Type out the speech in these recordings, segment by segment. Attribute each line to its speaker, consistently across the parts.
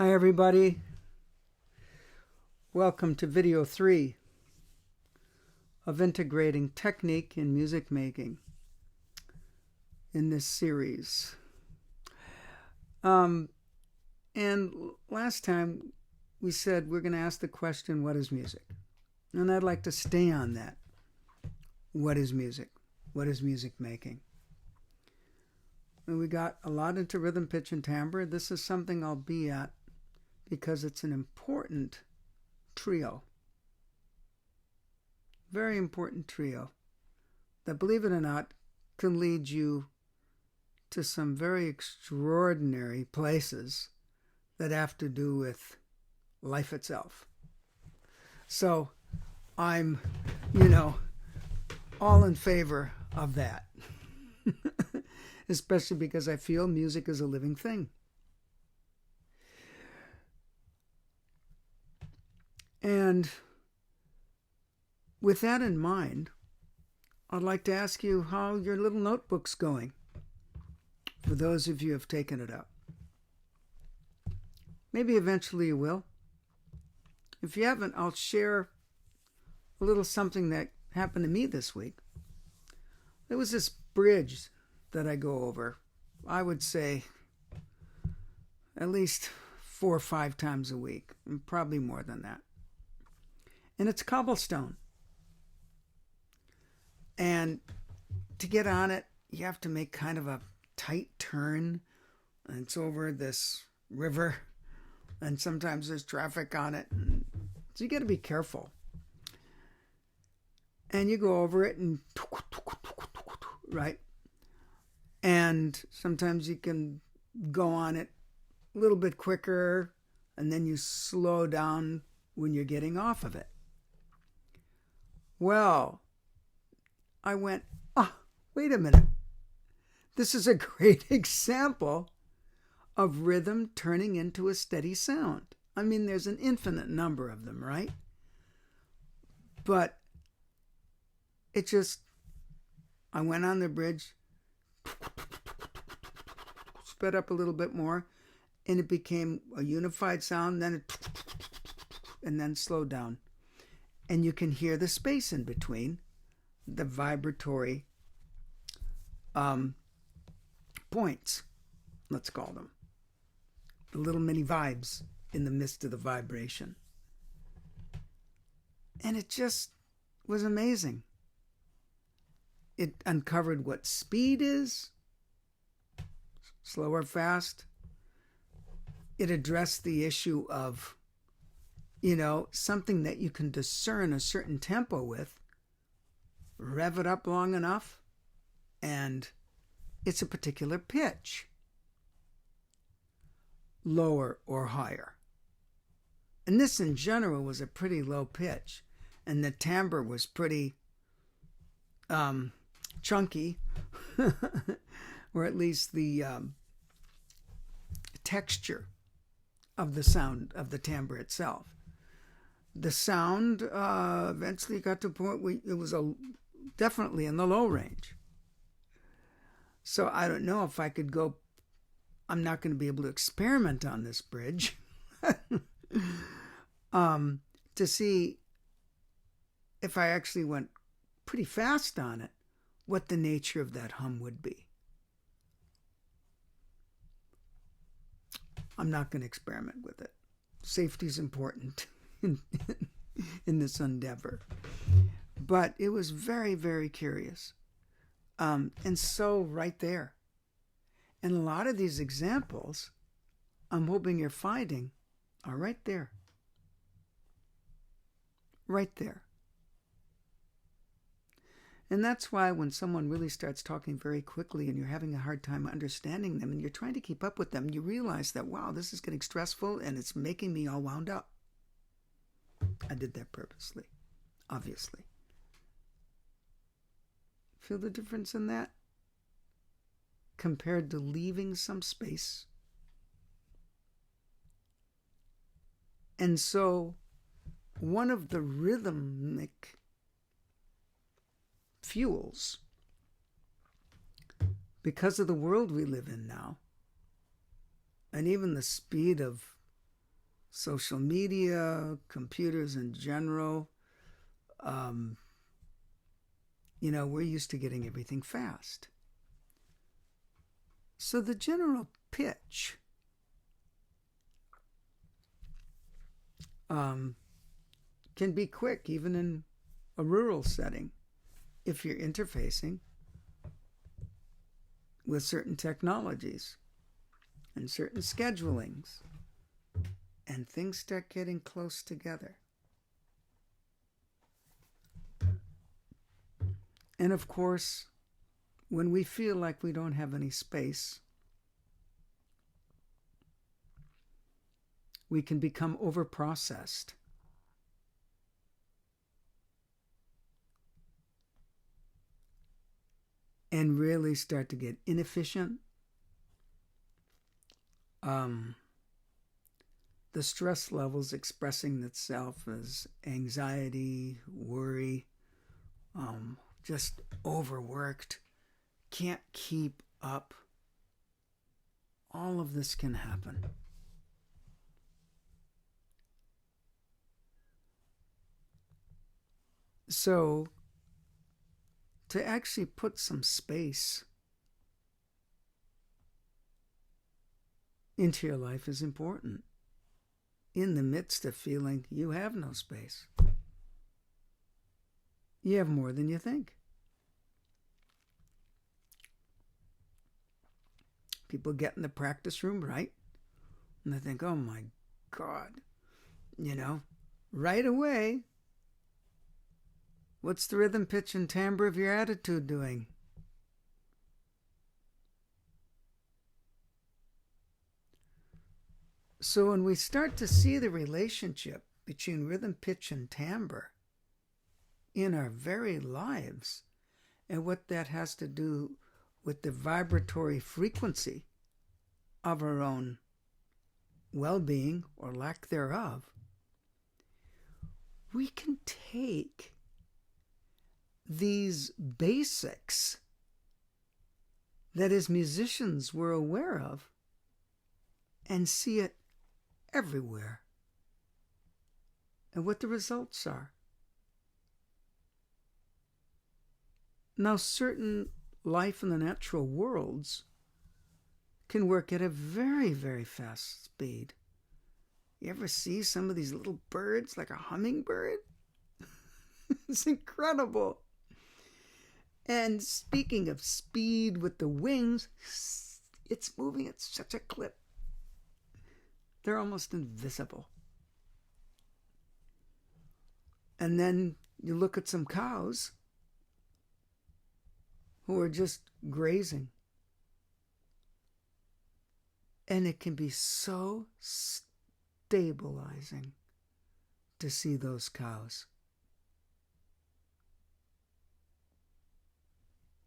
Speaker 1: Hi everybody, welcome to video 3 of integrating technique in music making in this series. And last time we said we're going to ask the question, what is music? And I'd like to stay on that. What is music? What is music making? And we got a lot into rhythm, pitch, and timbre. This is something I'll be at because it's an important trio. Very important trio that, believe it or not, can lead you to some very extraordinary places that have to do with life itself. So I'm, all in favor of that. Especially because I feel music is a living thing. And with that in mind, I'd like to ask you how your little notebook's going, for those of you who have taken it up. Maybe eventually you will. If you haven't, I'll share a little something that happened to me this week. There was this bridge that I go over, I would say, at least 4 or 5 times a week, and probably more than that. And it's cobblestone. And to get on it, you have to make kind of a tight turn. And it's over this river. And sometimes there's traffic on it. So you got to be careful. And you go over it and, right? And sometimes you can go on it a little bit quicker. And then you slow down when you're getting off of it. Well, I went, wait a minute. This is a great example of rhythm turning into a steady sound. I mean, there's an infinite number of them, right? But I went on the bridge, sped up a little bit more, and it became a unified sound, and then slowed down. And you can hear the space in between the vibratory points, let's call them. The little mini vibes in the midst of the vibration. And it just was amazing. It uncovered what speed is, slow or fast. It addressed the issue of something that you can discern a certain tempo with, rev it up long enough, and it's a particular pitch, lower or higher. And this in general was a pretty low pitch, and the timbre was pretty chunky, or at least the texture of the sound of the timbre itself. The sound eventually got to a point where it was definitely in the low range. So I don't know if I could go. I'm not going to be able to experiment on this bridge to see if I actually went pretty fast on it, what the nature of that hum would be. I'm not going to experiment with it. Safety is important in this endeavor. But it was very, very curious. And so right there. And a lot of these examples I'm hoping you're finding are right there. Right there. And that's why when someone really starts talking very quickly and you're having a hard time understanding them and you're trying to keep up with them, you realize that, wow, this is getting stressful and it's making me all wound up. I did that purposely, obviously. Feel the difference in that? Compared to leaving some space. And so, one of the rhythmic fuels, because of the world we live in now, and even the speed of social media, computers in general. We're used to getting everything fast. So the general pitch can be quick, even in a rural setting, if you're interfacing with certain technologies and certain schedulings, and things start getting close together. And of course, when we feel like we don't have any space, we can become overprocessed. And really start to get inefficient. The stress levels expressing itself as anxiety, worry, just overworked, can't keep up. All of this can happen. So, to actually put some space into your life is important in the midst of feeling you have no space. You have more than you think. People get in the practice room, right? And they think, oh my God, right away, what's the rhythm, pitch, and timbre of your attitude doing? So when we start to see the relationship between rhythm, pitch, and timbre in our very lives, and what that has to do with the vibratory frequency of our own well-being or lack thereof, we can take these basics that as musicians we're aware of and see it everywhere, and what the results are. Now, certain life in the natural worlds can work at a very, very fast speed. You ever see some of these little birds, like a hummingbird? It's incredible. And speaking of speed with the wings, it's moving at such a clip. They're almost invisible. And then you look at some cows who are just grazing. And it can be so stabilizing to see those cows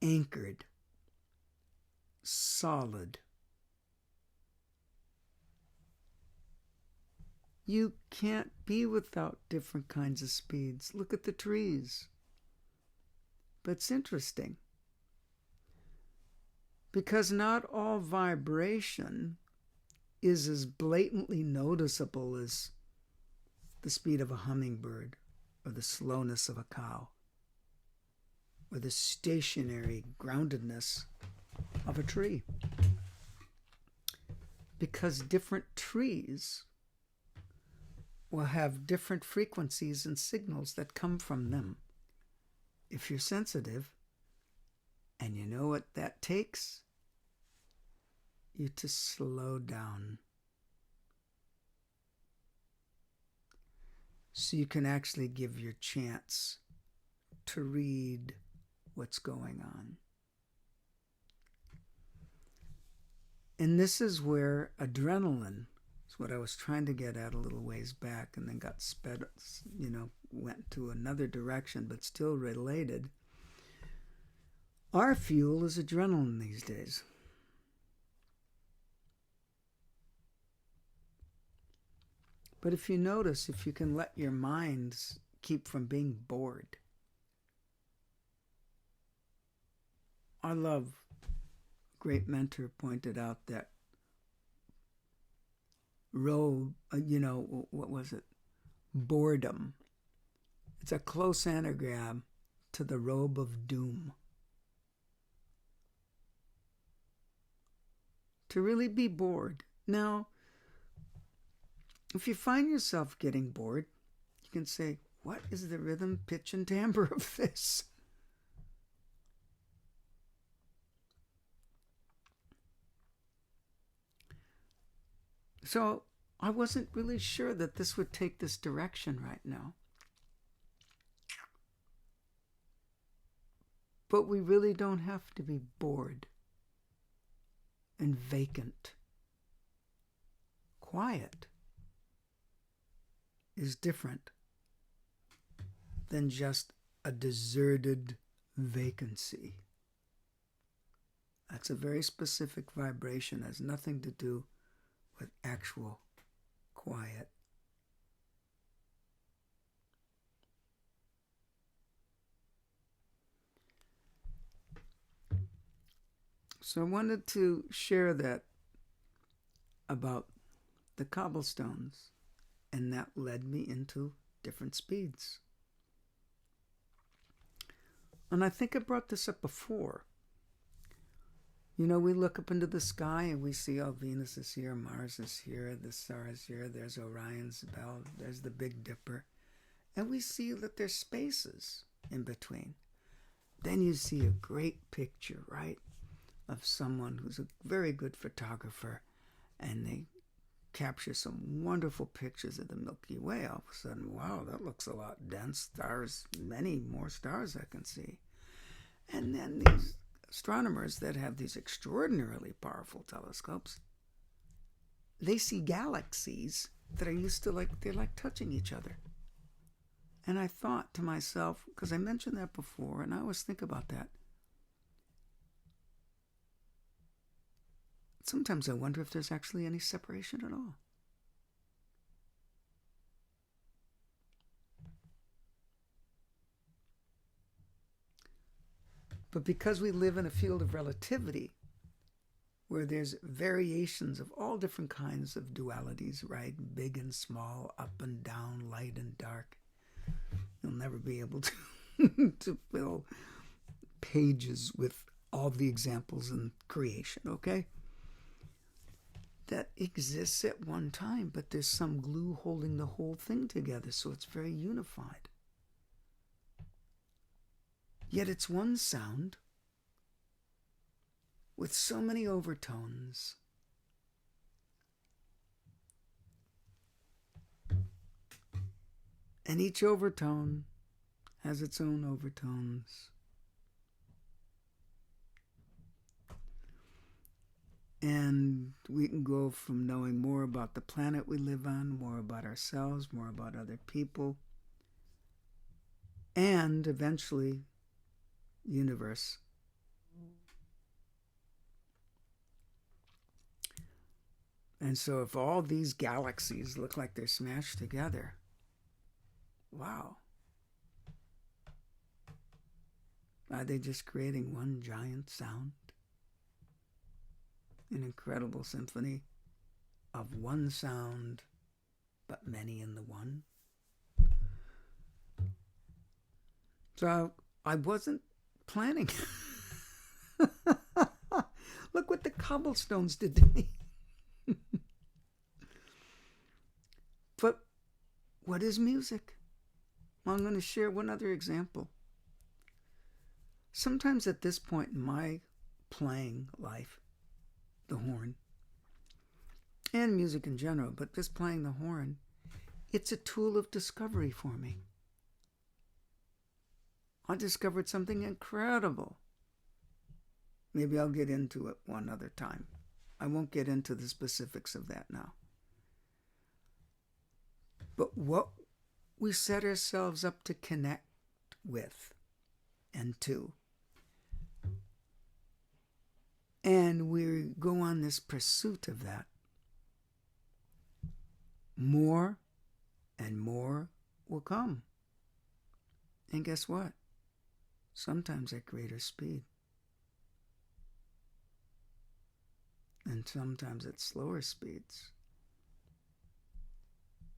Speaker 1: anchored, solid. You can't be without different kinds of speeds. Look at the trees. But it's interesting, because not all vibration is as blatantly noticeable as the speed of a hummingbird, or the slowness of a cow, or the stationary groundedness of a tree. Because different trees will have different frequencies and signals that come from them. If you're sensitive, and you know what that takes, you to slow down. So you can actually give your chance to read what's going on. And this is where adrenaline, is what I was trying to get at a little ways back, and then got went to another direction, but still related. Our fuel is adrenaline these days. But if you notice, if you can let your minds keep from being bored. I love, a great mentor pointed out that robe, what was it? Boredom. It's a close anagram to the robe of doom. To really be bored. Now, if you find yourself getting bored, you can say, what is the rhythm, pitch, and timbre of this? So I wasn't really sure that this would take this direction right now. But we really don't have to be bored and vacant. Quiet is different than just a deserted vacancy. That's a very specific vibration, has nothing to do with actual quiet. So I wanted to share that about the cobblestones, and that led me into different speeds. And I think I brought this up before. We look up into the sky and we see, oh, Venus is here, Mars is here, the star is here, there's Orion's belt, there's the Big Dipper. And we see that there's spaces in between. Then you see a great picture, right, of someone who's a very good photographer, and they capture some wonderful pictures of the Milky Way. All of a sudden, wow, that looks a lot dense. Stars, many more stars I can see. And then these astronomers that have these extraordinarily powerful telescopes, they see galaxies that are used to they're like touching each other. And I thought to myself, because I mentioned that before, and I always think about that, sometimes I wonder if there's actually any separation at all. But because we live in a field of relativity, where there's variations of all different kinds of dualities, right? Big and small, up and down, light and dark, you'll never be able to, to fill pages with all the examples in creation, okay? That exists at one time, but there's some glue holding the whole thing together, so it's very unified. Yet it's one sound with so many overtones. And each overtone has its own overtones. And we can go from knowing more about the planet we live on, more about ourselves, more about other people, and eventually universe. And so if all these galaxies look like they're smashed together, wow. Are they just creating one giant sound? An incredible symphony of one sound, but many in the one. So I wasn't planning. Look what the cobblestones did to me. But what is music? Well, I'm going to share one other example. Sometimes at this point in my playing life, the horn, and music in general, but just playing the horn, it's a tool of discovery for me. I discovered something incredible. Maybe I'll get into it one other time. I won't get into the specifics of that now. But what we set ourselves up to connect with and to. And we go on this pursuit of that. More and more will come. And guess what? Sometimes at greater speed. And sometimes at slower speeds.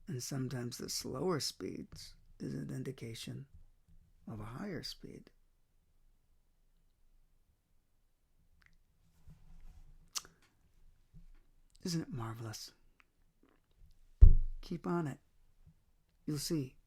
Speaker 1: And sometimes the slower speeds is an indication of a higher speed. Isn't it marvelous? Keep on it. You'll see.